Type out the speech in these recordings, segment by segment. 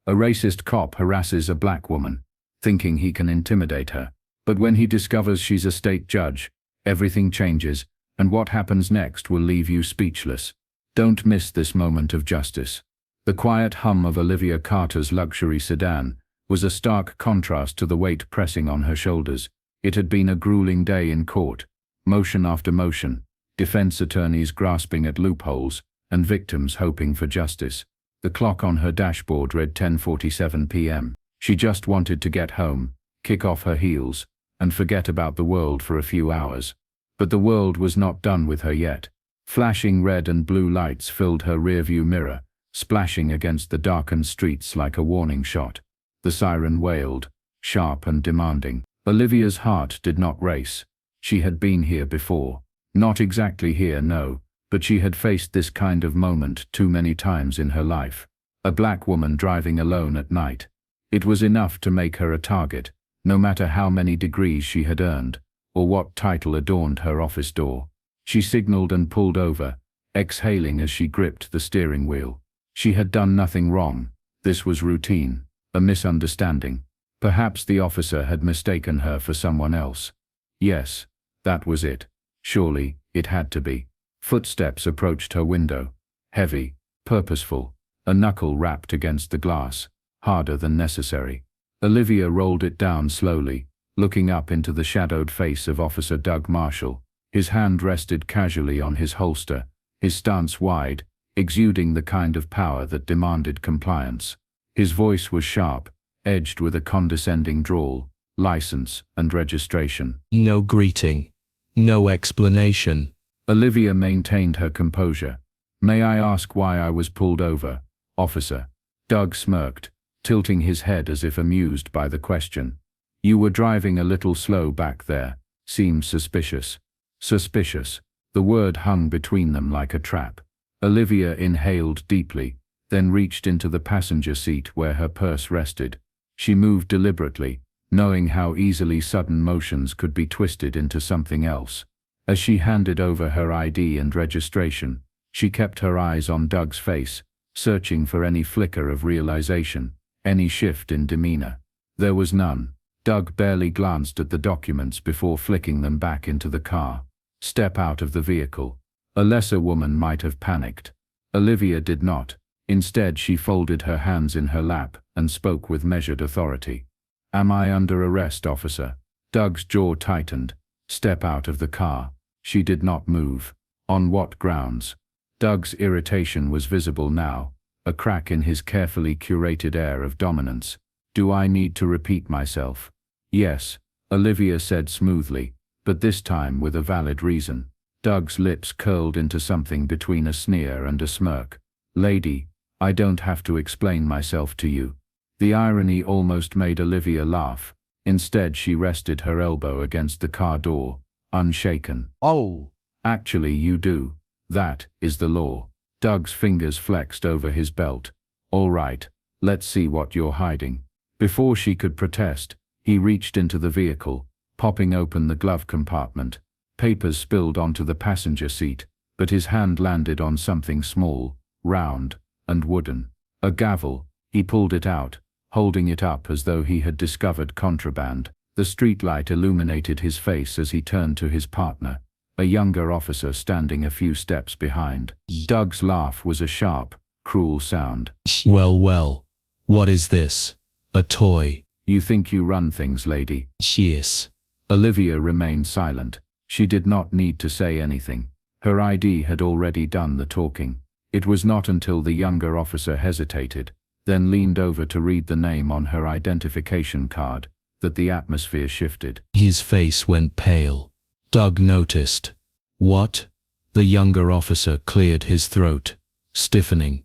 A racist cop harasses a black woman, thinking he can intimidate her. But when he discovers she's a state judge, everything changes, and what happens next will leave you speechless. Don't miss this moment of justice. The quiet hum of Olivia Carter's luxury sedan was a stark contrast to the weight pressing on her shoulders. It had been a grueling day in court, motion after motion, defense attorneys grasping at loopholes, and victims hoping for justice. The clock on her dashboard read 10:47 p.m. She just wanted to get home, kick off her heels, and forget about the world for a few hours. But the world was not done with her yet. Flashing red and blue lights filled her rearview mirror, splashing against the darkened streets like a warning shot. The siren wailed, sharp and demanding. Olivia's heart did not race. She had been here before. Not exactly here, no, but she had faced this kind of moment too many times in her life. A black woman driving alone at night. It was enough to make her a target, no matter how many degrees she had earned, or what title adorned her office door. She signaled and pulled over, exhaling as she gripped the steering wheel. She had done nothing wrong. This was routine, a misunderstanding. Perhaps the officer had mistaken her for someone else. Yes, that was it. Surely, it had to be. Footsteps approached her window. Heavy, purposeful, a knuckle rapped against the glass, harder than necessary. Olivia rolled it down slowly, looking up into the shadowed face of Officer Doug Marshall. His hand rested casually on his holster, his stance wide, exuding the kind of power that demanded compliance. His voice was sharp, edged with a condescending drawl. License and registration. No greeting. No explanation. Olivia maintained her composure. May I ask why I was pulled over, officer? Doug smirked, tilting his head as if amused by the question. You were driving a little slow back there. Seemed suspicious. Suspicious. The word hung between them like a trap. Olivia inhaled deeply, then reached into the passenger seat where her purse rested. She moved deliberately, knowing how easily sudden motions could be twisted into something else. As she handed over her ID and registration, she kept her eyes on Doug's face, searching for any flicker of realization, any shift in demeanor. There was none. Doug barely glanced at the documents before flicking them back into the car. Step out of the vehicle. A lesser woman might have panicked. Olivia did not. Instead, she folded her hands in her lap and spoke with measured authority. Am I under arrest, officer? Doug's jaw tightened. Step out of the car. She did not move. On what grounds? Doug's irritation was visible now, a crack in his carefully curated air of dominance. Do I need to repeat myself? Yes, Olivia said smoothly, but this time with a valid reason. Doug's lips curled into something between a sneer and a smirk. Lady, I don't have to explain myself to you. The irony almost made Olivia laugh. Instead, she rested her elbow against the car door, unshaken. Oh. Actually, you do. That is the law. Doug's fingers flexed over his belt. All right, let's see what you're hiding. Before she could protest, he reached into the vehicle, popping open the glove compartment. Papers spilled onto the passenger seat, but his hand landed on something small, round, and wooden. A gavel. He pulled it out, holding it up as though he had discovered contraband. The streetlight illuminated his face as he turned to his partner, a younger officer standing a few steps behind. Doug's laugh was a sharp, cruel sound. Well, what is this? A toy? You think you run things, lady? Yes. Olivia remained silent. She did not need to say anything. Her ID had already done the talking. It was not until the younger officer hesitated, then leaned over to read the name on her identification card, that the atmosphere shifted. His face went pale. Doug noticed. What? The younger officer cleared his throat, stiffening.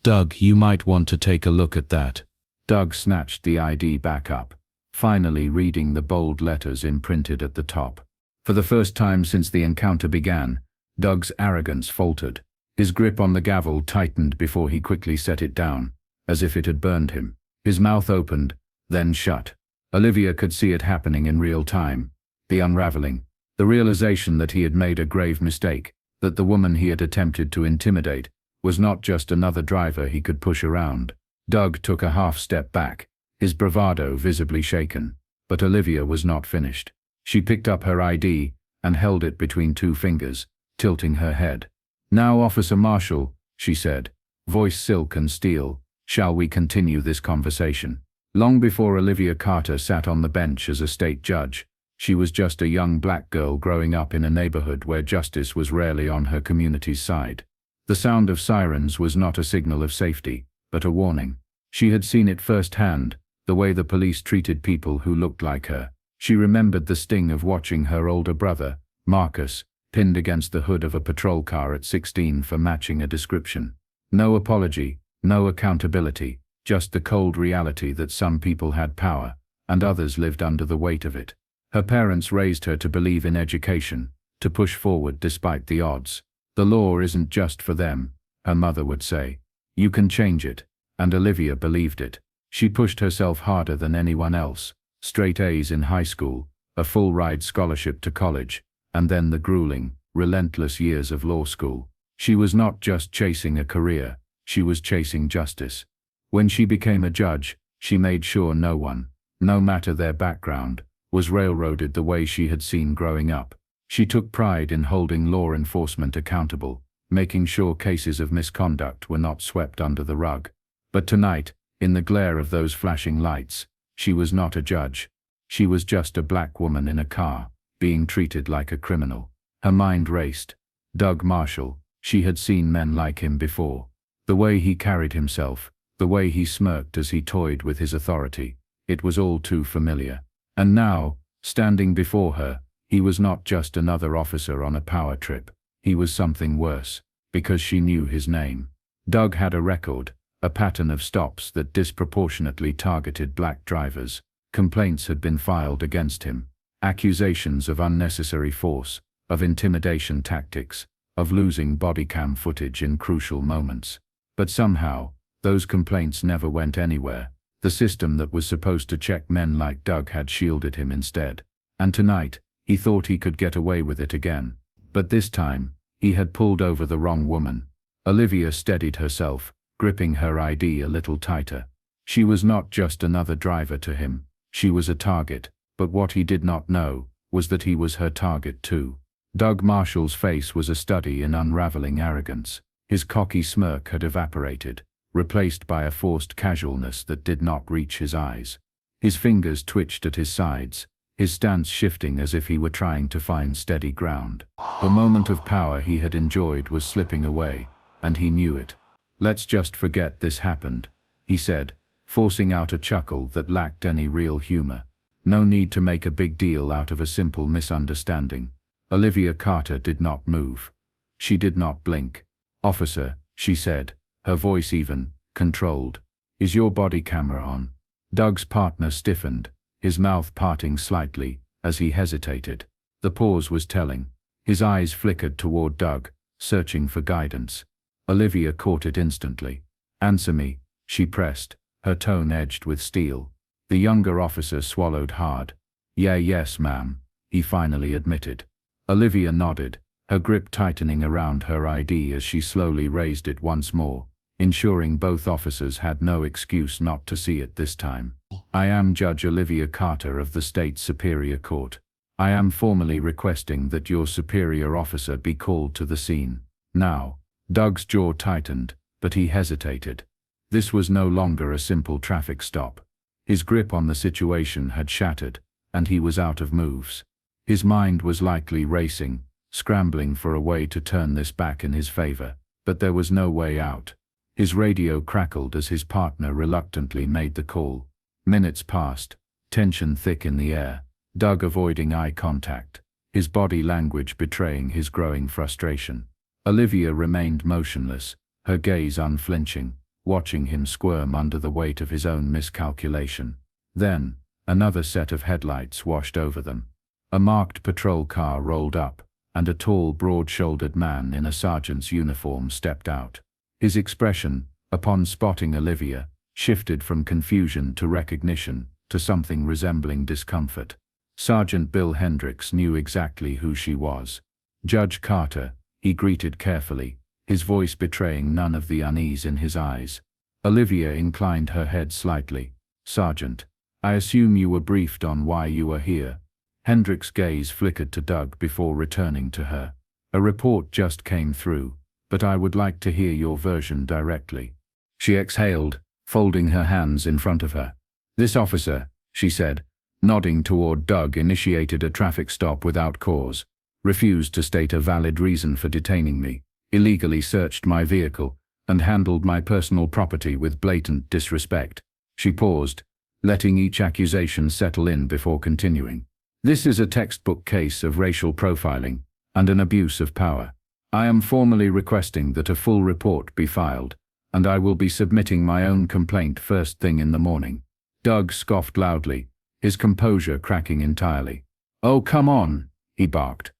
Doug, you might want to take a look at that. Doug snatched the ID back up, finally reading the bold letters imprinted at the top. For the first time since the encounter began, Doug's arrogance faltered. His grip on the gavel tightened before he quickly set it down, as if it had burned him. His mouth opened, then shut. Olivia could see it happening in real time. The unraveling. The realization that he had made a grave mistake, that the woman he had attempted to intimidate was not just another driver he could push around. Doug took a half step back, his bravado visibly shaken, but Olivia was not finished. She picked up her ID and held it between two fingers, tilting her head. "Now, Officer Marshall," she said, voice silk and steel, "shall we continue this conversation?" Long before Olivia Carter sat on the bench as a state judge, she was just a young black girl growing up in a neighborhood where justice was rarely on her community's side. The sound of sirens was not a signal of safety, but a warning. She had seen it firsthand, the way the police treated people who looked like her. She remembered the sting of watching her older brother, Marcus, pinned against the hood of a patrol car at 16 for matching a description. No apology, no accountability, just the cold reality that some people had power, and others lived under the weight of it. Her parents raised her to believe in education, to push forward despite the odds. "The law isn't just for them," her mother would say. "You can change it," and Olivia believed it. She pushed herself harder than anyone else. Straight A's in high school, a full-ride scholarship to college, and then the grueling, relentless years of law school. She was not just chasing a career, she was chasing justice. When she became a judge, she made sure no one, no matter their background, was railroaded the way she had seen growing up. She took pride in holding law enforcement accountable, making sure cases of misconduct were not swept under the rug. But tonight, in the glare of those flashing lights, she was not a judge. She was just a black woman in a car, being treated like a criminal. Her mind raced. Doug Marshall, she had seen men like him before. The way he carried himself, the way he smirked as he toyed with his authority, it was all too familiar. And now, standing before her, he was not just another officer on a power trip. He was something worse, because she knew his name. Doug had a record, a pattern of stops that disproportionately targeted black drivers. Complaints had been filed against him. Accusations of unnecessary force, of intimidation tactics, of losing body cam footage in crucial moments. But somehow, those complaints never went anywhere. The system that was supposed to check men like Doug had shielded him instead. And tonight, he thought he could get away with it again. But this time, he had pulled over the wrong woman. Olivia steadied herself, gripping her ID a little tighter. She was not just another driver to him. She was a target, but what he did not know was that he was her target too. Doug Marshall's face was a study in unraveling arrogance. His cocky smirk had evaporated, replaced by a forced casualness that did not reach his eyes. His fingers twitched at his sides, his stance shifting as if he were trying to find steady ground. The moment of power he had enjoyed was slipping away, and he knew it. "Let's just forget this happened," he said, forcing out a chuckle that lacked any real humor. "No need to make a big deal out of a simple misunderstanding." Olivia Carter did not move. She did not blink. "Officer," she said, her voice even, controlled, "is your body camera on?" Doug's partner stiffened, his mouth parting slightly, as he hesitated. The pause was telling. His eyes flickered toward Doug, searching for guidance. Olivia caught it instantly. "Answer me," she pressed, her tone edged with steel. The younger officer swallowed hard. Yes, ma'am," he finally admitted. Olivia nodded, her grip tightening around her ID as she slowly raised it once more, ensuring both officers had no excuse not to see it this time. "I am Judge Olivia Carter of the State Superior Court. I am formally requesting that your superior officer be called to the scene. Now." Doug's jaw tightened, but he hesitated. This was no longer a simple traffic stop. His grip on the situation had shattered, and he was out of moves. His mind was likely racing, scrambling for a way to turn this back in his favor, but there was no way out. His radio crackled as his partner reluctantly made the call. Minutes passed, tension thick in the air, Doug avoiding eye contact, his body language betraying his growing frustration. Olivia remained motionless, her gaze unflinching, watching him squirm under the weight of his own miscalculation. Then, another set of headlights washed over them. A marked patrol car rolled up, and a tall, broad-shouldered man in a sergeant's uniform stepped out. His expression, upon spotting Olivia, shifted from confusion to recognition, to something resembling discomfort. Sergeant Bill Hendricks knew exactly who she was. "Judge Carter," he greeted carefully, his voice betraying none of the unease in his eyes. Olivia inclined her head slightly. Sergeant, I assume you were briefed on why you were here. Hendricks' gaze flickered to Doug before returning to her. A report just came through, but I would like to hear your version directly. She exhaled, folding her hands in front of her. This officer, she said, nodding toward Doug, initiated a traffic stop without cause, refused to state a valid reason for detaining me, illegally searched my vehicle, and handled my personal property with blatant disrespect. She paused, letting each accusation settle in before continuing. This is a textbook case of racial profiling and an abuse of power. I am formally requesting that a full report be filed, and I will be submitting my own complaint first thing in the morning. Doug scoffed loudly, his composure cracking entirely. Oh, come on, he barked.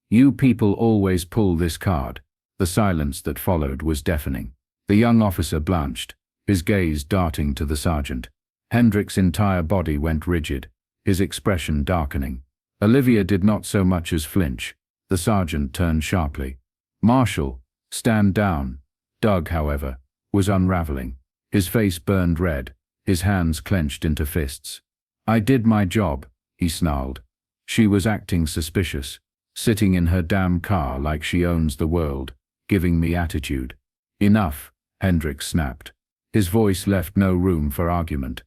You people always pull this card. The silence that followed was deafening. The young officer blanched, his gaze darting to the sergeant. Hendricks' entire body went rigid, his expression darkening. Olivia did not so much as flinch. The sergeant turned sharply. Marshal, stand down. Doug, however, was unraveling. His face burned red, his hands clenched into fists. I did my job, he snarled. She was acting suspicious, sitting in her damn car like she owns the world, giving me attitude. Enough, Hendricks snapped. His voice left no room for argument.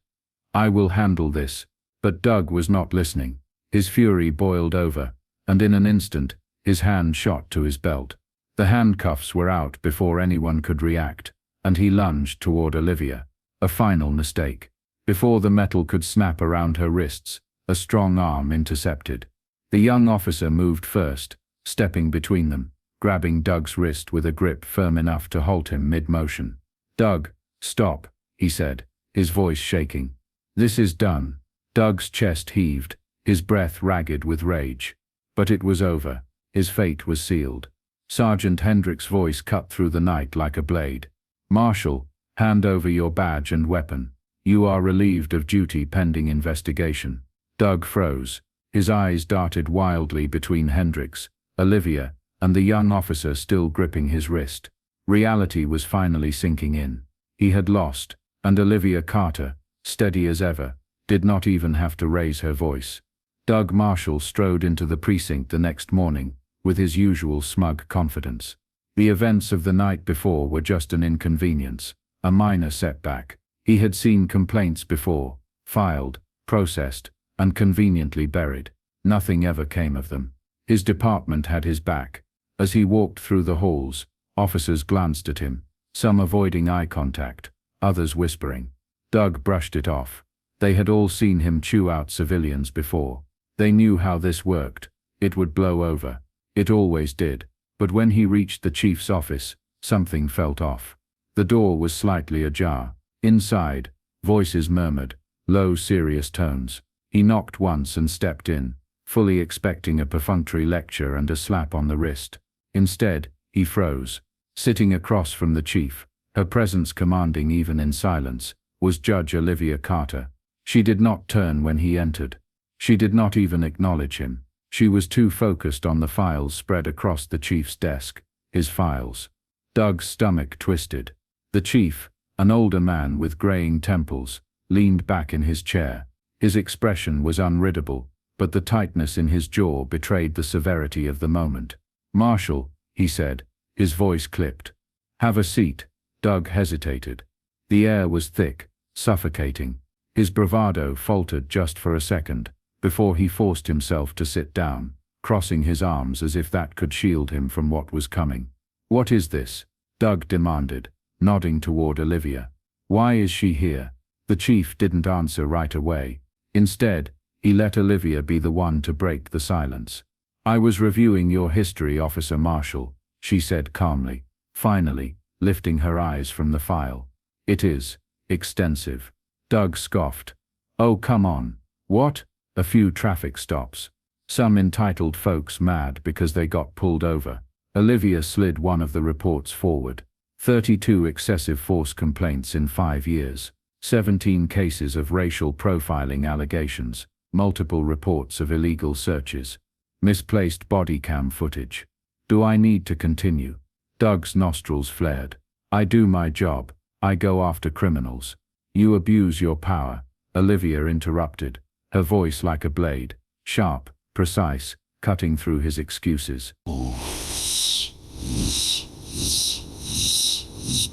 I will handle this. But Doug was not listening. His fury boiled over, and in an instant, his hand shot to his belt. The handcuffs were out before anyone could react, and he lunged toward Olivia. A final mistake. Before the metal could snap around her wrists, a strong arm intercepted. The young officer moved first, stepping between them, grabbing Doug's wrist with a grip firm enough to halt him mid-motion. Doug, stop, he said, his voice shaking. This is done. Doug's chest heaved, his breath ragged with rage. But it was over. His fate was sealed. Sergeant Hendricks' voice cut through the night like a blade. Marshal, hand over your badge and weapon. You are relieved of duty pending investigation. Doug froze. His eyes darted wildly between Hendricks, Olivia, and the young officer still gripping his wrist. Reality was finally sinking in. He had lost, and Olivia Carter, steady as ever, did not even have to raise her voice. Doug Marshall strode into the precinct the next morning, with his usual smug confidence. The events of the night before were just an inconvenience, a minor setback. He had seen complaints before, filed, processed, and conveniently buried. Nothing ever came of them. His department had his back. As he walked through the halls, officers glanced at him, some avoiding eye contact, others whispering. Doug brushed it off. They had all seen him chew out civilians before. They knew how this worked. It would blow over. It always did. But when he reached the chief's office, something felt off. The door was slightly ajar. Inside, voices murmured, low, serious tones. He knocked once and stepped in, fully expecting a perfunctory lecture and a slap on the wrist. Instead, he froze. Sitting across from the chief, her presence commanding even in silence, was Judge Olivia Carter. She did not turn when he entered. She did not even acknowledge him. She was too focused on the files spread across the chief's desk, his files. Doug's stomach twisted. The chief, an older man with graying temples, leaned back in his chair. His expression was unreadable, but the tightness in his jaw betrayed the severity of the moment. Marshal, he said, his voice clipped. Have a seat. Doug hesitated. The air was thick, suffocating. His bravado faltered just for a second, before he forced himself to sit down, crossing his arms as if that could shield him from what was coming. What is this? Doug demanded, nodding toward Olivia. Why is she here? The chief didn't answer right away. Instead, he let Olivia be the one to break the silence. I was reviewing your history, Officer Marshall, she said calmly, finally, lifting her eyes from the file. It is extensive. Doug scoffed. Oh, come on. What? A few traffic stops. Some entitled folks mad because they got pulled over. Olivia slid one of the reports forward. 32 excessive force complaints in 5 years. 17 cases of racial profiling allegations. Multiple reports of illegal searches. Misplaced body cam footage. Do I need to continue? Doug's nostrils flared. I do my job. I go after criminals. You abuse your power, Olivia interrupted, her voice like a blade, sharp, precise, cutting through his excuses.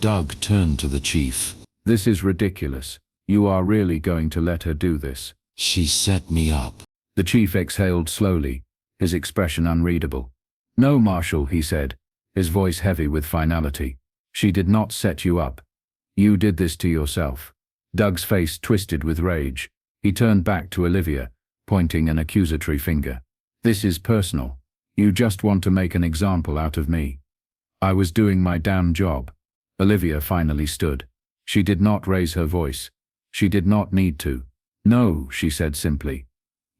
Doug turned to the chief. This is ridiculous. You are really going to let her do this? She set me up. The chief exhaled slowly, his expression unreadable. No, Marshal, he said, his voice heavy with finality. She did not set you up. You did this to yourself. Doug's face twisted with rage. He turned back to Olivia, pointing an accusatory finger. This is personal. You just want to make an example out of me. I was doing my damn job. Olivia finally stood. She did not raise her voice. She did not need to. No, she said simply.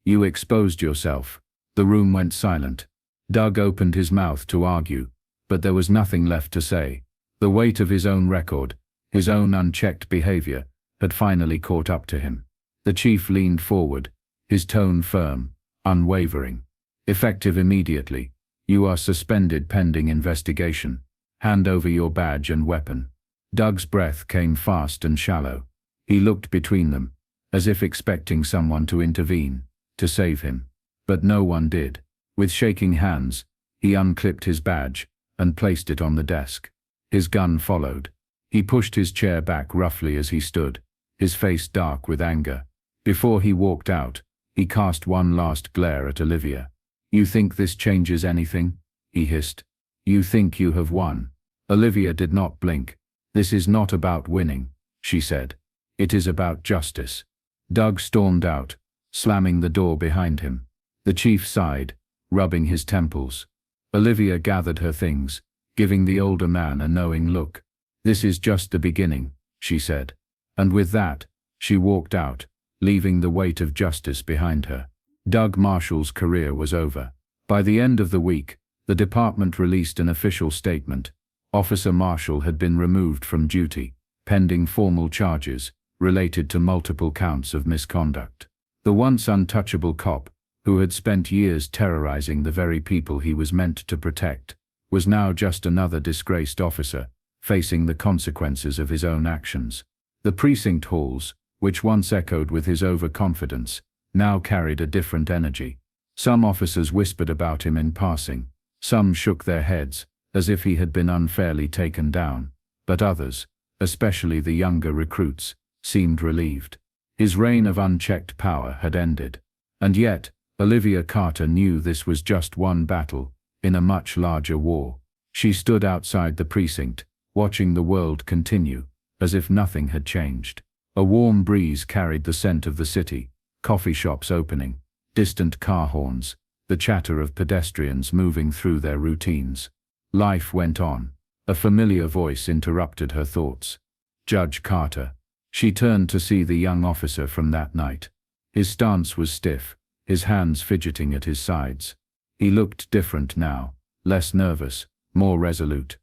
You exposed yourself. The room went silent. Doug opened his mouth to argue, but there was nothing left to say. The weight of his own record, his own unchecked behavior, had finally caught up to him. The chief leaned forward, his tone firm, unwavering. Effective immediately. You are suspended pending investigation. Hand over your badge and weapon. Doug's breath came fast and shallow. He looked between them, as if expecting someone to intervene, to save him. But no one did. With shaking hands, he unclipped his badge and placed it on the desk. His gun followed. He pushed his chair back roughly as he stood, his face dark with anger. Before he walked out, he cast one last glare at Olivia. You think this changes anything? He hissed. You think you have won? Olivia did not blink. This is not about winning, she said. It is about justice. Doug stormed out, slamming the door behind him. The chief sighed, rubbing his temples. Olivia gathered her things, giving the older man a knowing look. This is just the beginning, she said. And with that, she walked out, leaving the weight of justice behind her. Doug Marshall's career was over. By the end of the week, the department released an official statement. Officer Marshall had been removed from duty, pending formal charges related to multiple counts of misconduct. The once untouchable cop, who had spent years terrorizing the very people he was meant to protect, was now just another disgraced officer, facing the consequences of his own actions. The precinct halls, which once echoed with his overconfidence, now carried a different energy. Some officers whispered about him in passing, some shook their heads, as if he had been unfairly taken down, but others, especially the younger recruits, seemed relieved. His reign of unchecked power had ended. And yet, Olivia Carter knew this was just one battle, in a much larger war. She stood outside the precinct, watching the world continue, as if nothing had changed. A warm breeze carried the scent of the city, coffee shops opening, distant car horns, the chatter of pedestrians moving through their routines. Life went on. A familiar voice interrupted her thoughts. Judge Carter. She turned to see the young officer from that night. His stance was stiff, his hands fidgeting at his sides. He looked different now, less nervous, more resolute.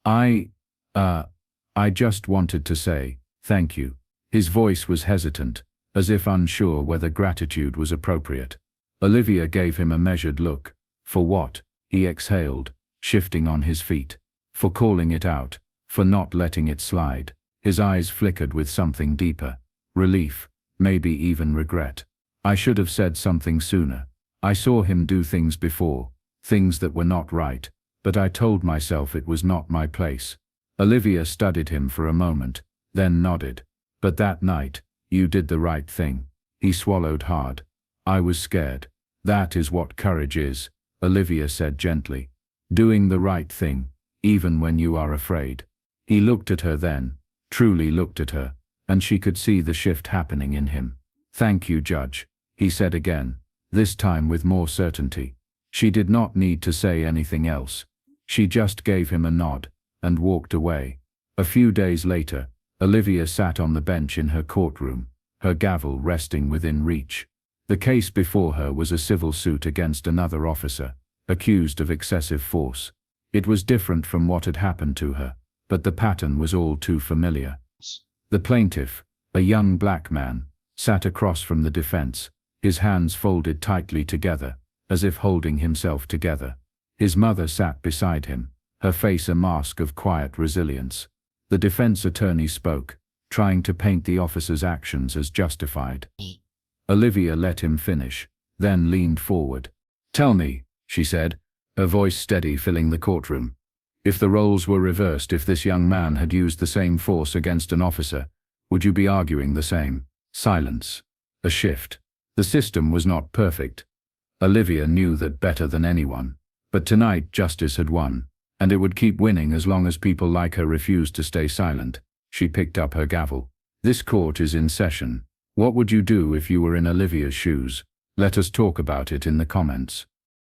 I just wanted to say, thank you. His voice was hesitant, as if unsure whether gratitude was appropriate. Olivia gave him a measured look. For what? He exhaled, shifting on his feet. For calling it out, for not letting it slide. His eyes flickered with something deeper. Relief, maybe even regret. I should have said something sooner. I saw him do things before, things that were not right, but I told myself it was not my place. Olivia studied him for a moment, then nodded. But that night, you did the right thing. He swallowed hard. I was scared. That is what courage is, Olivia said gently. Doing the right thing, even when you are afraid. He looked at her then, truly looked at her, and she could see the shift happening in him. Thank you, Judge, he said again, this time with more certainty. She did not need to say anything else. She just gave him a nod, and walked away. A few days later, Olivia sat on the bench in her courtroom, her gavel resting within reach. The case before her was a civil suit against another officer, accused of excessive force. It was different from what had happened to her, but the pattern was all too familiar. The plaintiff, a young black man, sat across from the defense, his hands folded tightly together, as if holding himself together. His mother sat beside him, her face a mask of quiet resilience. The defense attorney spoke, trying to paint the officer's actions as justified. Olivia let him finish, then leaned forward. "Tell me," she said, her voice steady, filling the courtroom. "If the roles were reversed, if this young man had used the same force against an officer, would you be arguing the same?" Silence. A shift. The system was not perfect. Olivia knew that better than anyone. But tonight justice had won, and it would keep winning as long as people like her refused to stay silent. She picked up her gavel. "This court is in session. What would you do if you were in Olivia's shoes? Let us talk about it in the comments."